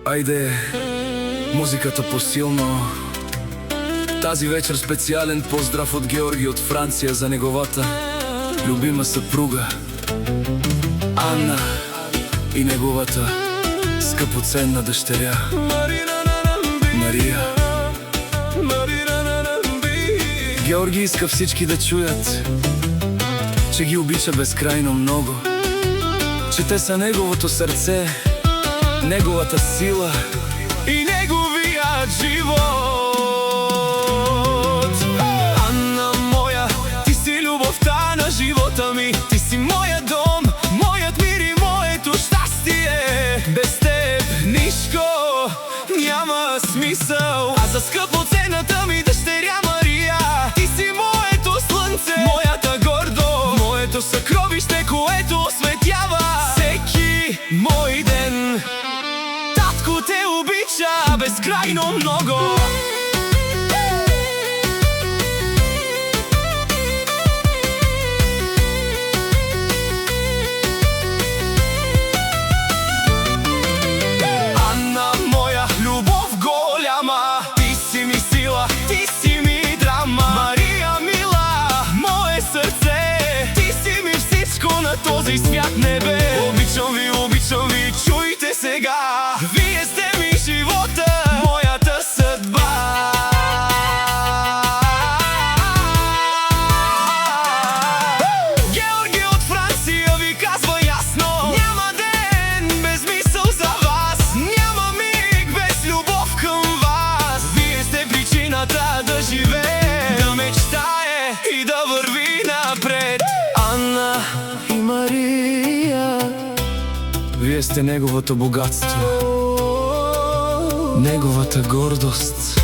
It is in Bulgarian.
Айде, музиката посилно. Тази вечер специален поздрав от Георги от Франция за неговата любима съпруга Анна и неговата скъпоценна дъщеря Мария. Георги иска всички да чуят, че ги обича безкрайно много, че те са неговото сърце, неговата сила и неговия живот. Анна моя, ти си любовта на живота ми, ти си моя дом, моят мир и моето щастие. Без теб нишко няма смисъл. А за скъпоценната ми дъщеря Мария, ти си моето слънце, моята гордост, моето съкровище, което осветява всеки мой ден. Татко те обича безкрайно много. Анна моя, любов голяма, ти си ми сила, ти си ми драма. Мария мила, мое сърце, ти си ми всичко на този свят небе. Обичам ви, чуйте сега, вие сте ми живота, моята съдба. Георги от Франция ви казва ясно: няма ден без мисъл за вас, няма миг без любов към вас. Вие сте причината да живее, да мечтае и да върви напред. Анна и Мария, вие сте неговото богатство, неговата гордост.